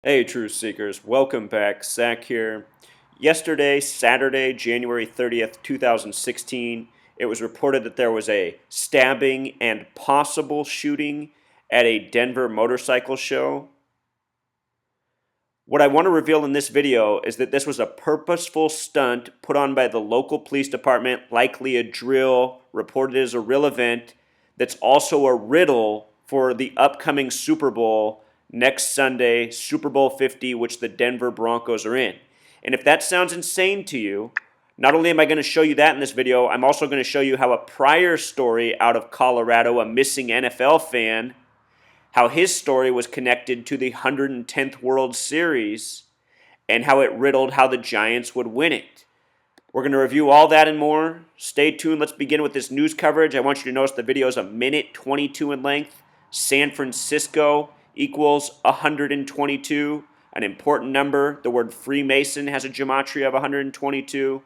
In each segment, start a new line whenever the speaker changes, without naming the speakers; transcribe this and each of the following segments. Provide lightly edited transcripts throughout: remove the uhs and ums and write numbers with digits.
Hey, Truth Seekers, welcome back. Zach here. Yesterday, Saturday, January 30th, 2016, it was reported that there was a stabbing and possible shooting at a Denver motorcycle show. What I want to reveal in this video is that this was a purposeful stunt put on by the local police department, likely a drill, reported as a real event, that's also a riddle for the upcoming Super Bowl next Sunday, Super Bowl 50, which the Denver Broncos are in. And if that sounds insane to you, not only am I going to show you that in this video, I'm also going to show you how a prior story out of Colorado, a missing NFL fan, how his story was connected to the 110th World Series, and how it riddled how the Giants would win it. We're going to review all that and more. Stay tuned. Let's begin with this news coverage. I want you to notice the video is a minute 22 in length. San Francisco equals 122, an important number. The word Freemason has a gematria of 122.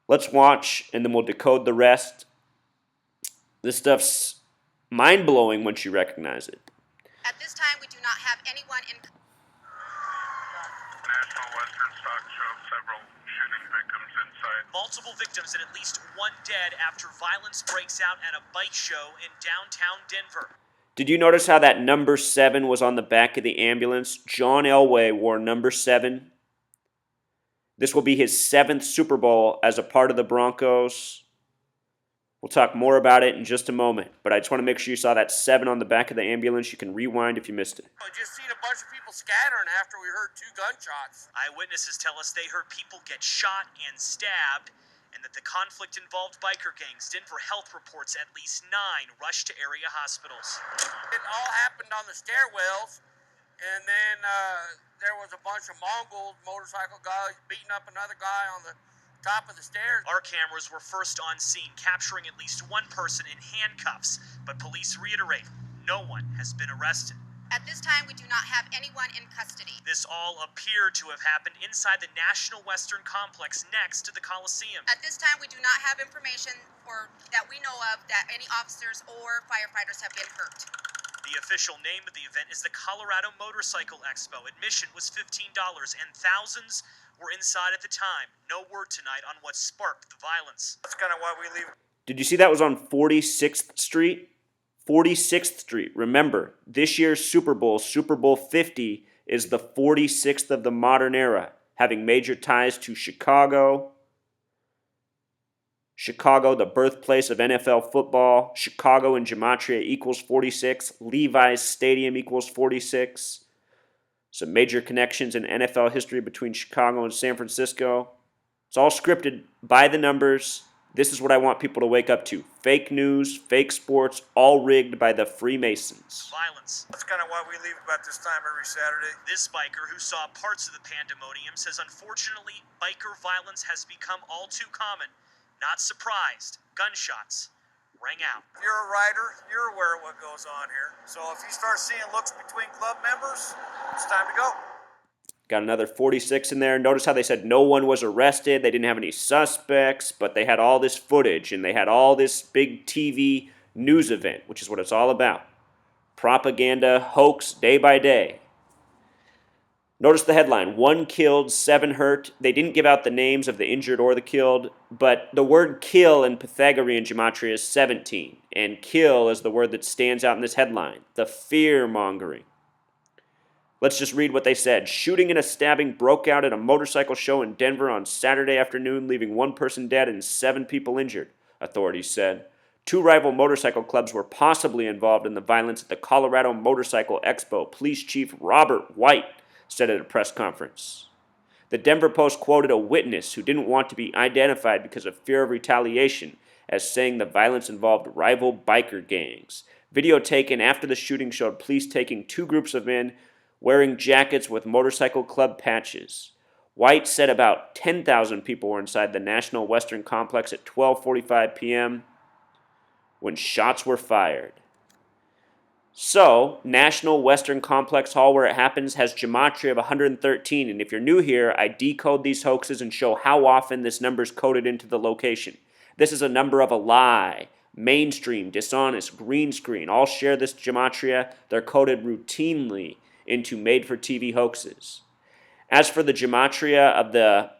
Let's watch, and then we'll decode the rest. This stuff's mind-blowing once you recognize it.
At this time, we do not have anyone in.
National Western Stock showed several shooting victims inside.
Multiple victims and at least one dead after violence breaks out at a bike show in downtown Denver.
Did you notice how that number 7 was on the back of the ambulance? John Elway wore number 7. This will be his 7th Super Bowl as a part of the Broncos. We'll talk more about it in just a moment, but I just want to make sure you saw that 7 on the back of the ambulance. You can rewind if you missed it.
I just seen a bunch of people scattering after we heard 2 gunshots.
Eyewitnesses tell us they heard people get shot and stabbed, and that the conflict involved biker gangs. Denver Health reports at least 9 rushed to area hospitals.
It all happened on the stairwells, and then there was a bunch of Mongol motorcycle guys beating up another guy on the top of the stairs.
Our cameras were first on scene, capturing at least one person in handcuffs, but police reiterate no one has been arrested.
At this time, we do not have anyone in custody.
This all appeared to have happened inside the National Western Complex next to the Coliseum.
At this time, we do not have information or that we know of that any officers or firefighters have been hurt.
The official name of the event is the Colorado Motorcycle Expo. Admission was $15, and thousands were inside at the time. No word tonight on what sparked the violence.
That's kind of why we leave.
Did you see that was on 46th Street? 46th Street. Remember, this year's Super Bowl, Super Bowl 50, is the 46th of the modern era, having major ties to Chicago. Chicago, the birthplace of NFL football. Chicago in gematria equals 46. Levi's Stadium equals 46. Some major connections in NFL history between Chicago and San Francisco. It's all scripted by the numbers. This is what I want people to wake up to. Fake news, fake sports, all rigged by the Freemasons.
Violence.
That's kind of why we leave about this time every Saturday.
This biker who saw parts of the pandemonium says unfortunately biker violence has become all too common. Not surprised. Gunshots rang out.
If you're a rider, you're aware of what goes on here. So if you start seeing looks between club members, it's time to go.
Got another 46 in there. Notice how they said no one was arrested. They didn't have any suspects, but they had all this footage and they had all this big TV news event, which is what it's all about. Propaganda, hoax, day by day. Notice the headline, 1 killed, 7 hurt. They didn't give out the names of the injured or the killed, but the word kill in Pythagorean gematria is 17, and kill is the word that stands out in this headline, the fear-mongering. Let's just read what they said. Shooting and a stabbing broke out at a motorcycle show in Denver on Saturday afternoon, leaving 1 person dead and 7 people injured, authorities said. 2 rival motorcycle clubs were possibly involved in the violence at the Colorado Motorcycle Expo. Police Chief Robert White said at a press conference. The Denver Post quoted a witness who didn't want to be identified because of fear of retaliation as saying the violence involved rival biker gangs. Video taken after the shooting showed police taking 2 groups of men wearing jackets with motorcycle club patches. White said about 10,000 people were inside the National Western Complex at 12:45 p.m. when shots were fired. So, National Western Complex Hall, where it happens, has gematria of 113, and if you're new here, I decode these hoaxes and show how often this number is coded into the location. This is a number of a lie. Mainstream, dishonest, green screen, all share this gematria. They're coded routinely into made-for-TV hoaxes. As for the gematria of the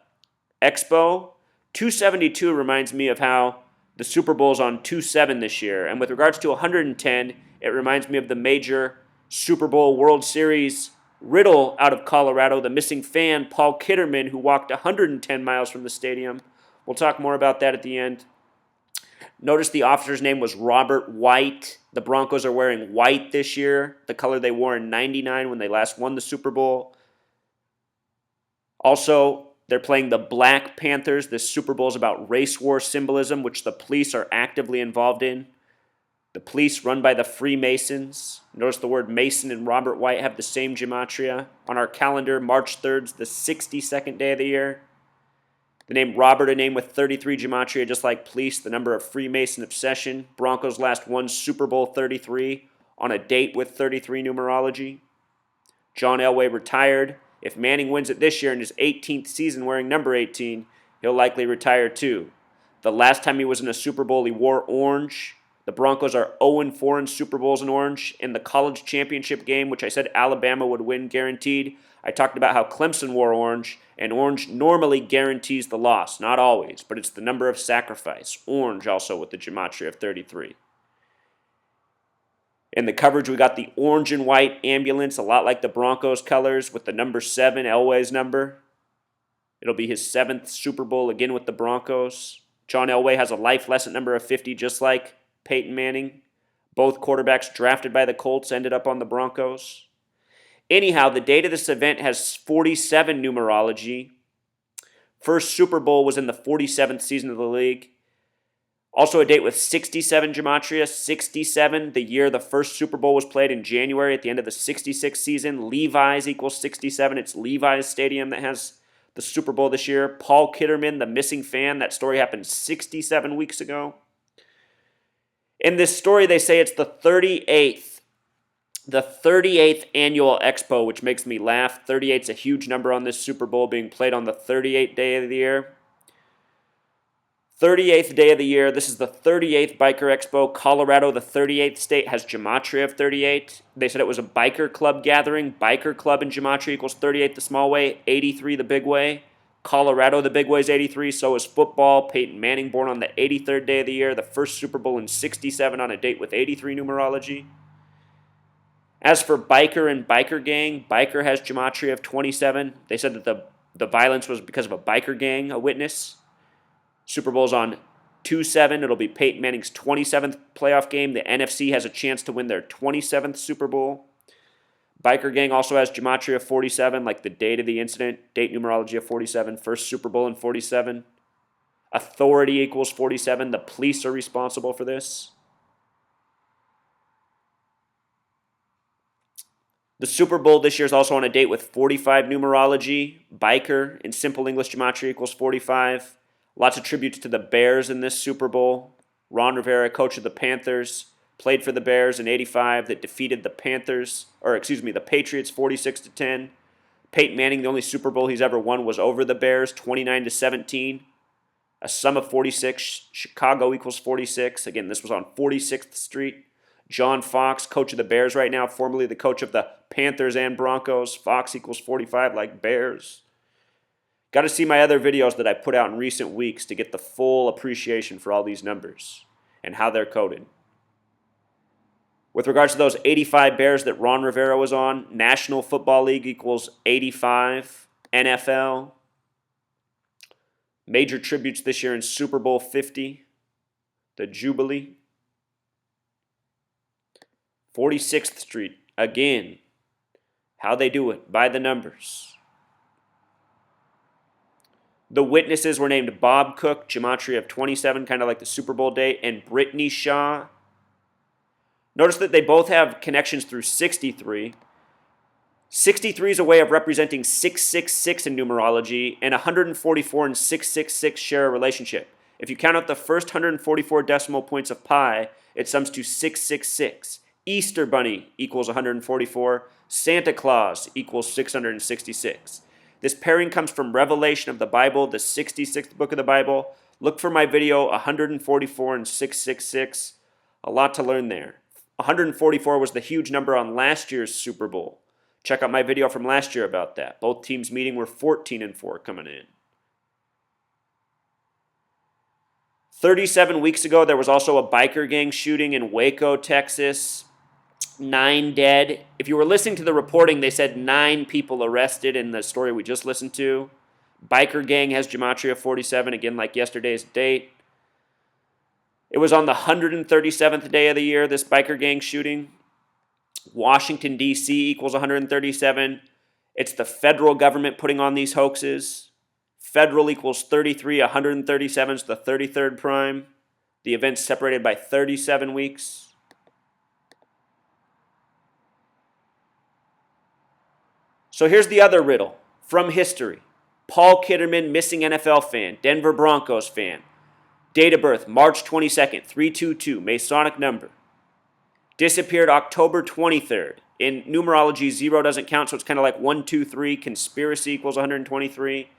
Expo, 272 reminds me of how the Super Bowl's on 2-7 this year. And with regards to 110, it reminds me of the major Super Bowl World Series riddle out of Colorado, the missing fan, Paul Kitterman, who walked 110 miles from the stadium. We'll talk more about that at the end. Notice the officer's name was Robert White. The Broncos are wearing white this year, the color they wore in '99 when they last won the Super Bowl. Also, they're playing the Black Panthers. This Super Bowl is about race war symbolism, which the police are actively involved in. The police, run by the Freemasons. Notice the word Mason and Robert White have the same gematria. On our calendar, March 3rd is the 62nd day of the year. The name Robert, a name with 33 gematria, just like police, the number of Freemason obsession. Broncos last won Super Bowl 33 on a date with 33 numerology. John Elway retired. If Manning wins it this year in his 18th season wearing number 18, he'll likely retire too. The last time he was in a Super Bowl, he wore orange. The Broncos are 0-4 in Super Bowls in orange. In the college championship game, which I said Alabama would win guaranteed, I talked about how Clemson wore orange, and orange normally guarantees the loss. Not always, but it's the number of sacrifice. Orange also with the gematria of 33. In the coverage, we got the orange and white ambulance, a lot like the Broncos colors, with the number 7, Elway's number. It'll be his 7th Super Bowl again with the Broncos. John Elway has a life lesson number of 50, just like Peyton Manning. Both quarterbacks drafted by the Colts ended up on the Broncos. Anyhow, the date of this event has 47 numerology. First Super Bowl was in the 47th season of the league. Also a date with 67 gematria, 67, the year the first Super Bowl was played in January at the end of the 66th season. Levi's equals 67. It's Levi's Stadium that has the Super Bowl this year. Paul Kitterman, the missing fan, that story happened 67 weeks ago. In this story, they say it's the 38th annual Expo, which makes me laugh. 38's a huge number on this Super Bowl being played on the 38th day of the year. 38th day of the year. This is the 38th Biker Expo. Colorado, the 38th state, has gematria of 38. They said it was a biker club gathering. Biker club in gematria equals 38 the small way, 83 the big way. Colorado, the big way is 83. So is football. Peyton Manning born on the 83rd day of the year. The first Super Bowl in 67 on a date with 83 numerology. As for biker and biker gang, biker has gematria of 27. They said that the violence was because of a biker gang, a witness. Super Bowl's on 2-7. It'll be Peyton Manning's 27th playoff game. The NFC has a chance to win their 27th Super Bowl. Biker gang also has gematria of 47, like the date of the incident. Date numerology of 47. First Super Bowl in 47. Authority equals 47. The police are responsible for this. The Super Bowl this year is also on a date with 45 numerology. Biker in simple English gematria equals 45. Lots of tributes to the Bears in this Super Bowl. Ron Rivera, coach of the Panthers, played for the Bears in '85 that defeated the Patriots 46-10. Peyton Manning, the only Super Bowl he's ever won was over the Bears, 29-17. A sum of 46. Chicago equals 46. Again, this was on 46th Street. John Fox, coach of the Bears right now, formerly the coach of the Panthers and Broncos. Fox equals 45 like Bears. Got to see my other videos that I put out in recent weeks to get the full appreciation for all these numbers and how they're coded. With regards to those 85 Bears that Ron Rivera was on, National Football League equals 85. NFL. Major tributes this year in Super Bowl 50. The Jubilee. 46th Street. Again, how they do it, by the numbers. The witnesses were named Bob Cook, gematria of 27, kind of like the Super Bowl date, and Brittany Shaw. Notice that they both have connections through 63. 63 is a way of representing 666 in numerology, and 144 and 666 share a relationship. If you count out the first 144 decimal points of pi, it sums to 666. Easter Bunny equals 144. Santa Claus equals 666. This pairing comes from Revelation of the Bible, the 66th book of the Bible. Look for my video, 144 and 666. A lot to learn there. 144 was the huge number on last year's Super Bowl. Check out my video from last year about that. Both teams meeting were 14-4 coming in. 37 weeks ago, there was also a biker gang shooting in Waco, Texas. 9 dead. If you were listening to the reporting, they said 9 people arrested in the story we just listened to. Biker gang has gematria 47, again like yesterday's date. It was on the 137th day of the year, this biker gang shooting. Washington, D.C. equals 137. It's the federal government putting on these hoaxes. Federal equals 33, 137 is the 33rd prime. The event's separated by 37 weeks. So here's the other riddle from history. Paul Kitterman, missing NFL fan, Denver Broncos fan. Date of birth, March 22nd, 322, Masonic number. Disappeared October 23rd. In numerology, 0 doesn't count, so it's kind of like 1, 2, 3. Conspiracy equals 123.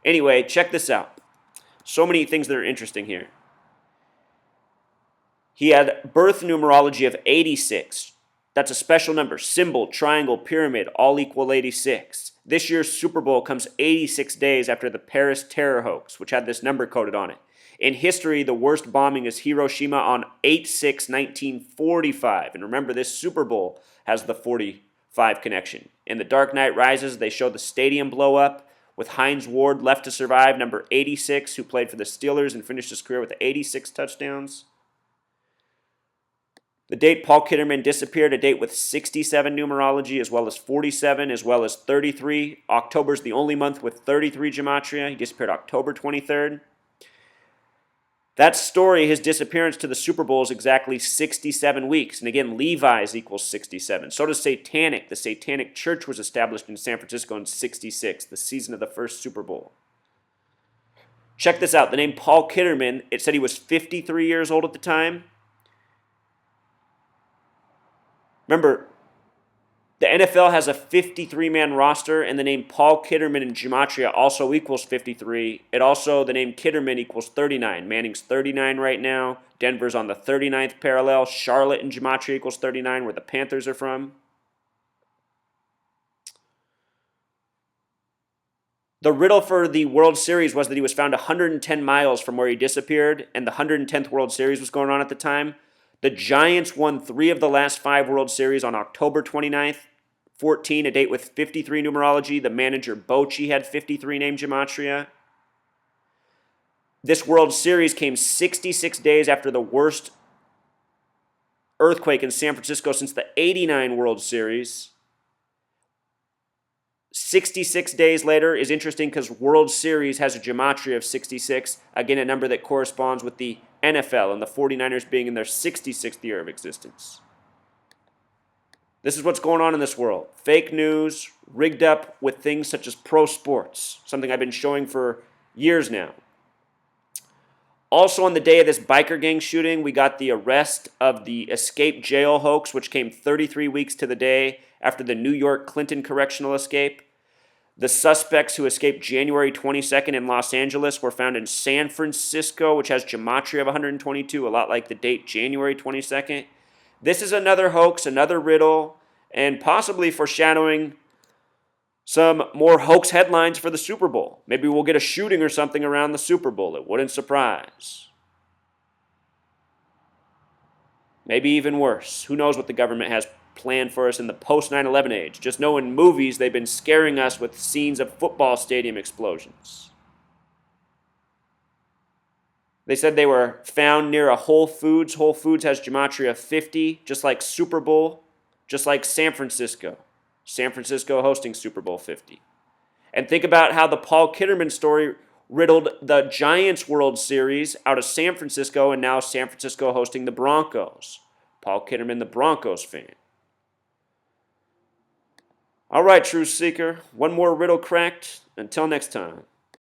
Anyway, check this out. So many things that are interesting here. He had birth numerology of 86. That's a special number. Symbol, triangle, pyramid, all equal 86. This year's Super Bowl comes 86 days after the Paris terror hoax, which had this number coded on it. In history, the worst bombing is Hiroshima on 8/6/1945. And remember, this Super Bowl has the 45 connection. In The Dark Knight Rises, they show the stadium blow up with Hines Ward left to survive, number 86, who played for the Steelers and finished his career with 86 touchdowns. The date Paul Kitterman disappeared, a date with 67 numerology, as well as 47, as well as 33. October's the only month with 33 gematria. He disappeared October 23rd. That story, his disappearance to the Super Bowl, is exactly 67 weeks. And again, Levi's equals 67. So does Satanic. The Satanic Church was established in San Francisco in 66, the season of the first Super Bowl. Check this out. The name Paul Kitterman, it said he was 53 years old at the time. Remember, the NFL has a 53-man roster, and the name Paul Kitterman in gematria also equals 53. The name Kitterman equals 39. Manning's 39 right now. Denver's on the 39th parallel. Charlotte in gematria equals 39, where the Panthers are from. The riddle for the World Series was that he was found 110 miles from where he disappeared, and the 110th World Series was going on at the time. The Giants won 3 of the last 5 World Series on October 29th, 14, a date with 53 numerology. The manager, Bochy, had 53 name gematria. This World Series came 66 days after the worst earthquake in San Francisco since the 89 World Series. 66 days later is interesting because World Series has a gematria of 66, again a number that corresponds with the NFL and the 49ers being in their 66th year of existence. This is what's going on in this world. Fake news, rigged up with things such as pro sports, something I've been showing for years now. Also on the day of this biker gang shooting, we got the arrest of the escape jail hoax, which came 33 weeks to the day after the New York Clinton correctional escape. The suspects who escaped January 22nd in Los Angeles were found in San Francisco, which has gematria of 122, a lot like the date January 22nd. This is another hoax, another riddle, and possibly foreshadowing some more hoax headlines for the Super Bowl. Maybe we'll get a shooting or something around the Super Bowl. It wouldn't surprise. Maybe even worse. Who knows what the government has planned for us in the post-9/11 age. Just know in movies they've been scaring us with scenes of football stadium explosions. They said they were found near a Whole Foods. Whole Foods has gematria 50, just like Super Bowl, just like San Francisco. San Francisco hosting Super Bowl 50. And think about how the Paul Kitterman story riddled the Giants World Series out of San Francisco, and now San Francisco hosting the Broncos. Paul Kitterman, the Broncos fan. All right, Truth Seeker, one more riddle cracked. Until next time.